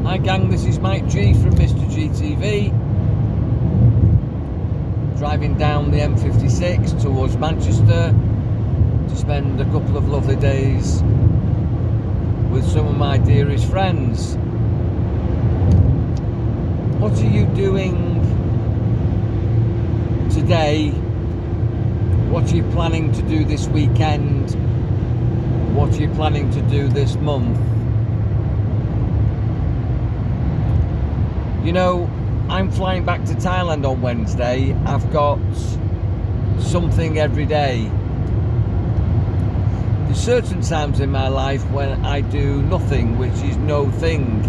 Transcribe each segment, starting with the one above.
Hi gang, this is Mike G from Mr. GTV. Driving down the M56 towards Manchester to spend a couple of lovely days with some of my dearest friends. What are you doing today? What are you planning to do this weekend? What are you planning to do this month? You know, I'm flying back to Thailand on Wednesday. I've got something every day. There's certain times in my life when I do nothing, which is no thing.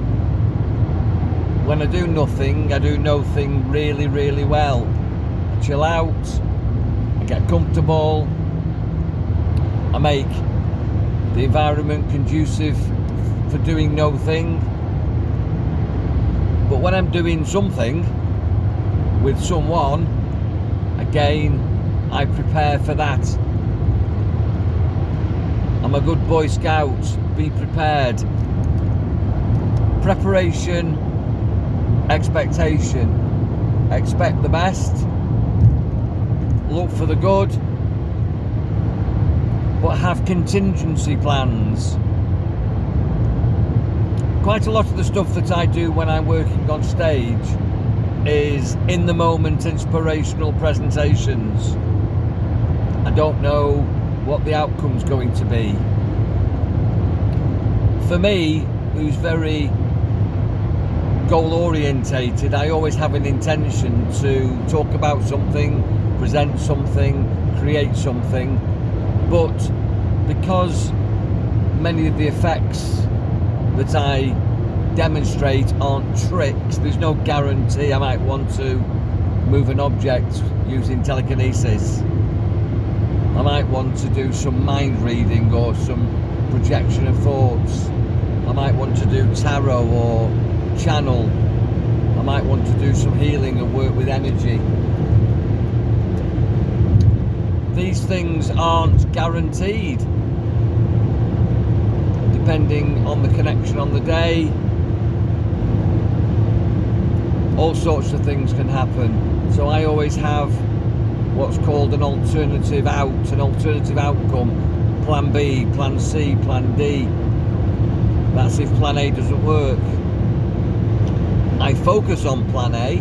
When I do nothing, I do no thing really, really well. I chill out, I get comfortable, I make the environment conducive for doing no thing. But when I'm doing something with someone, again, I prepare for that. I'm a good Boy Scout. Be prepared. Preparation, expectation. Expect the best. Look for the good. But have contingency plans. Quite a lot of the stuff that I do when I'm working on stage is in the moment inspirational presentations. I don't know what the outcome's going to be. For me, who's very goal orientated, I always have an intention to talk about something, present something, create something, but because many of the effects that I demonstrate aren't tricks, there's no guarantee I might want to move an object using telekinesis. I might want to do some mind reading or some projection of thoughts. I might want to do tarot or channel. I might want to do some healing and work with energy. These things aren't guaranteed. Depending on the connection on the day, all sorts of things can happen. So I always have what's called an alternative out, an alternative outcome, plan B, plan C, plan D. That's if plan A doesn't work. I focus on plan A.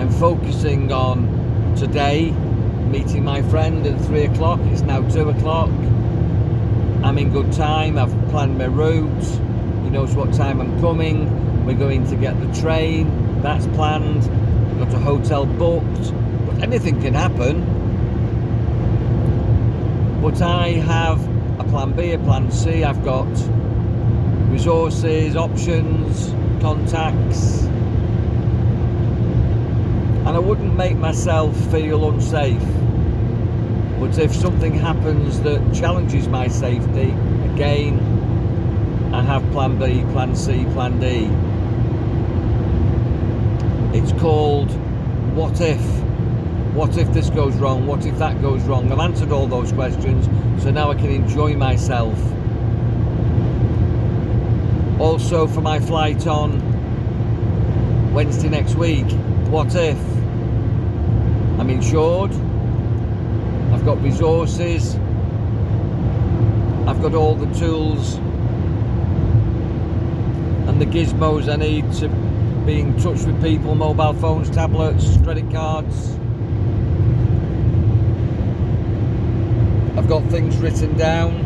I'm focusing on today, meeting my friend at 3 o'clock, it's now 2 o'clock. I'm in good time, I've planned my route, he knows what time I'm coming, we're going to get the train, that's planned, we've got a hotel booked, but anything can happen. But I have a plan B, a plan C, I've got resources, options, contacts, and I wouldn't make myself feel unsafe. But if something happens that challenges my safety, again, I have plan B, plan C, plan D. It's called what if. What if this goes wrong? What if that goes wrong? I've answered all those questions, so now I can enjoy myself. Also for my flight on Wednesday next week, what if? I'm insured. I've got resources, I've got all the tools and the gizmos I need to be in touch with people, mobile phones, tablets, credit cards. I've got things written down,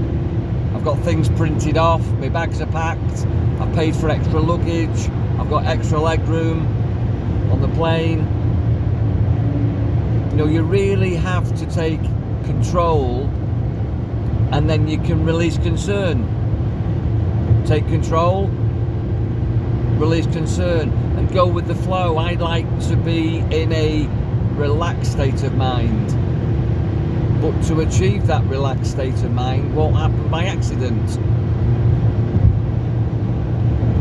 I've got things printed off, my bags are packed, I've paid for extra luggage, I've got extra leg room on the plane. You know, you really have to take control and then you can release concern. Take control, release concern and go with the flow. I'd like to be in a relaxed state of mind, but to achieve that relaxed state of mind won't happen by accident.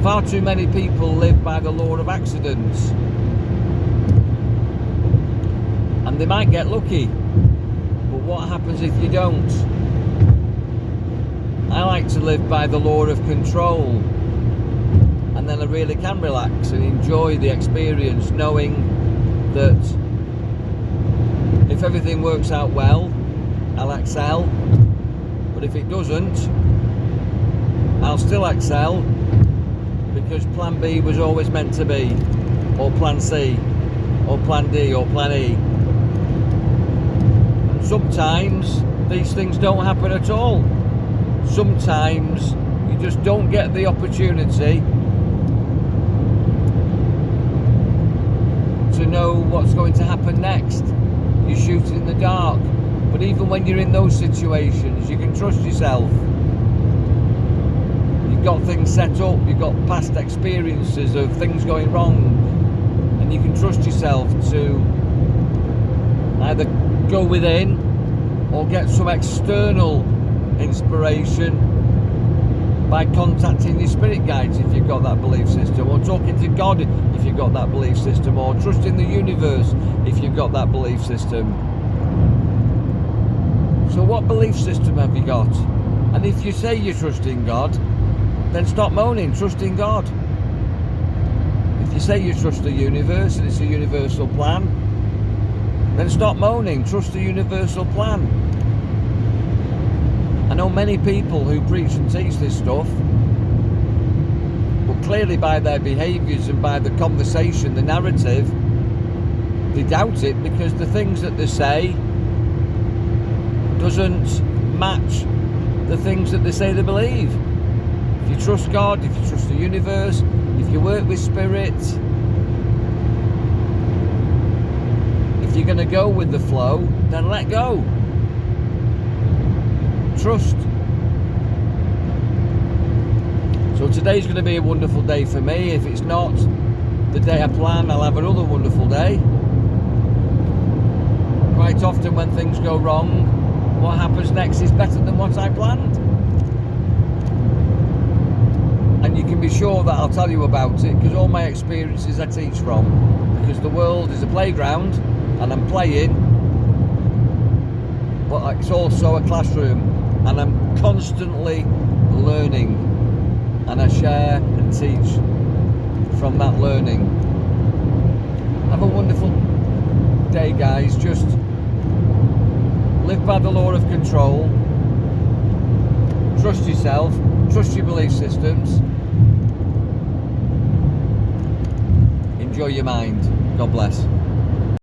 Far too many people live by the law of accidents, and they might get lucky, but what happens if you don't? I like to live by the law of control. and then I really can relax and enjoy the experience, knowing that if everything works out well, I'll excel, but if it doesn't, I'll still excel, because plan B was always meant to be, or plan C, or plan D, or plan E. And sometimes these things don't happen at all. Sometimes you just don't get the opportunity to know what's going to happen next. You shoot in the dark. But even when you're in those situations, you can trust yourself. You've got things set up, you've got past experiences of things going wrong, and you can trust yourself to either go within or get some external inspiration by contacting your spirit guides if you've got that belief system, or talking to God if you've got that belief system, or trusting the universe if you've got that belief system. So what belief system have you got? And if you say you trust in God, then stop moaning, trust in God. If you say you trust the universe and it's a universal plan, then stop moaning, trust the universal plan. I know many people who preach and teach this stuff, but clearly by their behaviours and by the conversation, the narrative, they doubt it, because the things that they say doesn't match the things that they say they believe. If you trust God, if you trust the universe, if you work with spirit, if you're going to go with the flow, then let go. Trust. So today's going to be a wonderful day for me. If it's not the day I plan, I'll have another wonderful day. Quite often when things go wrong, what happens next is better than what I planned. And you can be sure that I'll tell you about it, because all my experiences I teach from. Because the world is a playground and I'm playing, but it's also a classroom, and I'm constantly learning, and I share and teach from that learning. Have a wonderful day, guys. Just live by the law of control. Trust yourself. Trust your belief systems. Enjoy your mind. God bless.